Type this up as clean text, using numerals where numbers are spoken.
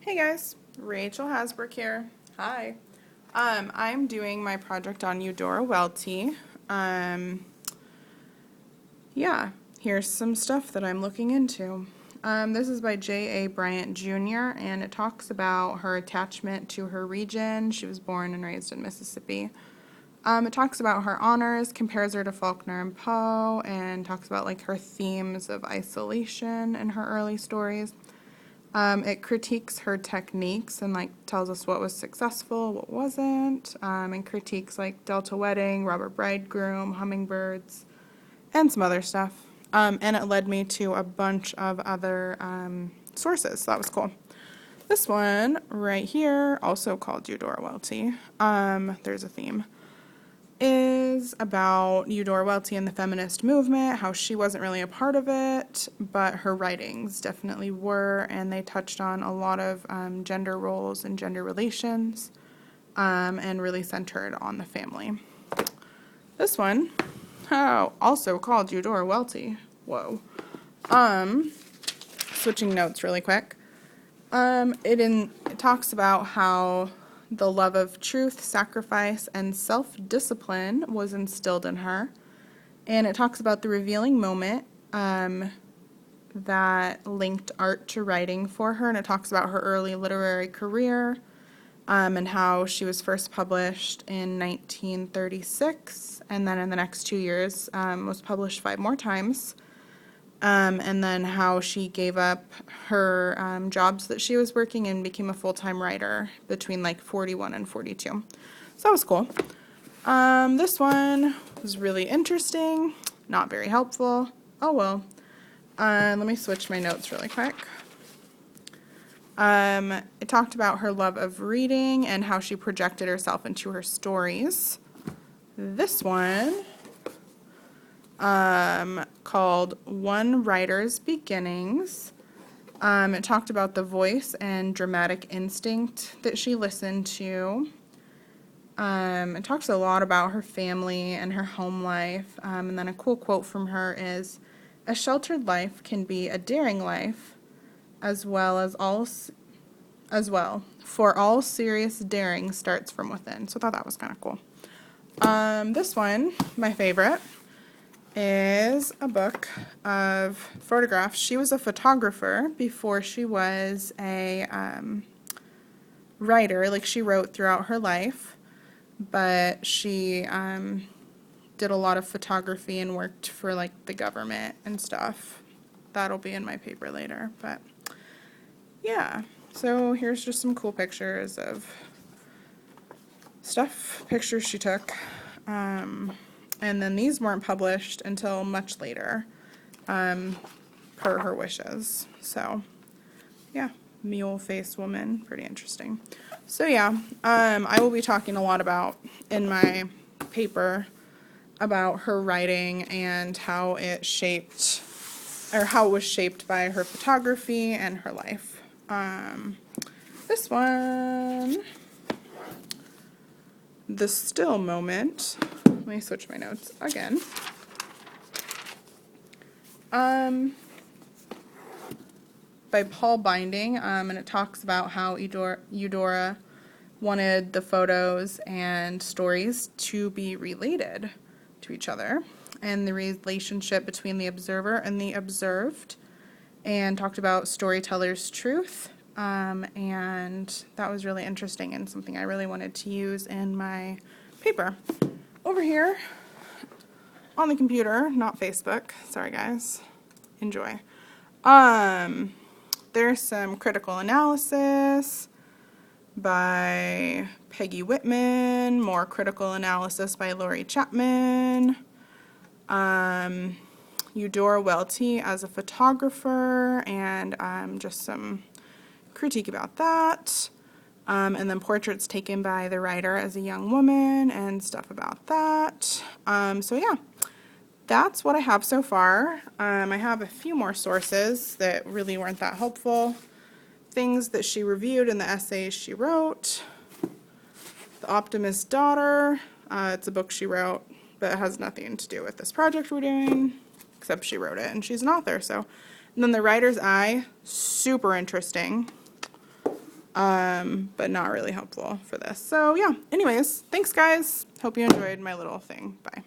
Hey guys, Rachel Hasbrouck here. Hi. I'm doing my project on Eudora Welty. Yeah, here's some stuff that I'm looking into. This is by J.A. Bryant Jr., and it talks about her attachment to her region. She was born and raised in Mississippi. It talks about her honors, compares her to Faulkner and Poe, and talks about like her themes of isolation in her early stories. It critiques her techniques and like tells us what was successful, what wasn't, and critiques like Delta Wedding, Robber Bridegroom, Hummingbirds, and some other stuff. And it led me to a bunch of other sources, so that was cool. This one right here, also called Eudora Welty, there's a theme, is about Eudora Welty and the feminist movement, how she wasn't really a part of it, but her writings definitely were, and they touched on a lot of gender roles and gender relations, and really centered on the family. This one, also called Eudora Welty. Whoa. Switching notes really quick. It talks about how the love of truth, sacrifice, and self-discipline was instilled in her. And it talks about the revealing moment that linked art to writing for her. And it talks about her early literary career and how she was first published in 1936. And then in the next 2 years was published 5 more times. And then how she gave up her jobs that she was working and became a full-time writer between like 41 and 42. So that was cool. This one was really interesting, not very helpful. Oh well. Let me switch my notes really quick. It talked about her love of reading and how she projected herself into her stories. This one, called One Writer's Beginnings. It talked about the voice and dramatic instinct that she listened to. It talks a lot about her family and her home life. And then a cool quote from her is, "A sheltered life can be a daring life, for all serious daring starts from within." So I thought that was kind of cool. This one, my favorite, is a book of photographs. She was a photographer before she was a writer. Like, she wrote throughout her life, but she did a lot of photography and worked for like the government and stuff. That'll be in my paper later, but yeah. So here's just some cool pictures of pictures she took. And then these weren't published until much later, per her wishes. So, yeah, mule-faced woman, pretty interesting. So yeah, I will be talking a lot about, in my paper, about her writing and how it shaped, or how it was shaped by her photography and her life. This one, The Still Moment. Let me switch my notes again. By Paul Binding, and it talks about how Eudora wanted the photos and stories to be related to each other, and the relationship between the observer and the observed, and talked about storyteller's truth, and that was really interesting and something I really wanted to use in my paper. Over here on the computer, not Facebook, sorry guys, enjoy. There's some critical analysis by Peggy Whitman, more critical analysis by Lori Chapman, Eudora Welty as a photographer, and just some critique about that. And then portraits taken by the writer as a young woman and stuff about that. So yeah, that's what I have so far. I have a few more sources that really weren't that helpful. Things that she reviewed in the essays she wrote. The Optimist's Daughter. It's a book she wrote, but it has nothing to do with this project we're doing, except she wrote it and she's an author. So, and then The Writer's Eye, super interesting. but not really helpful for this. So yeah, anyways, thanks guys. Hope you enjoyed my little thing. Bye.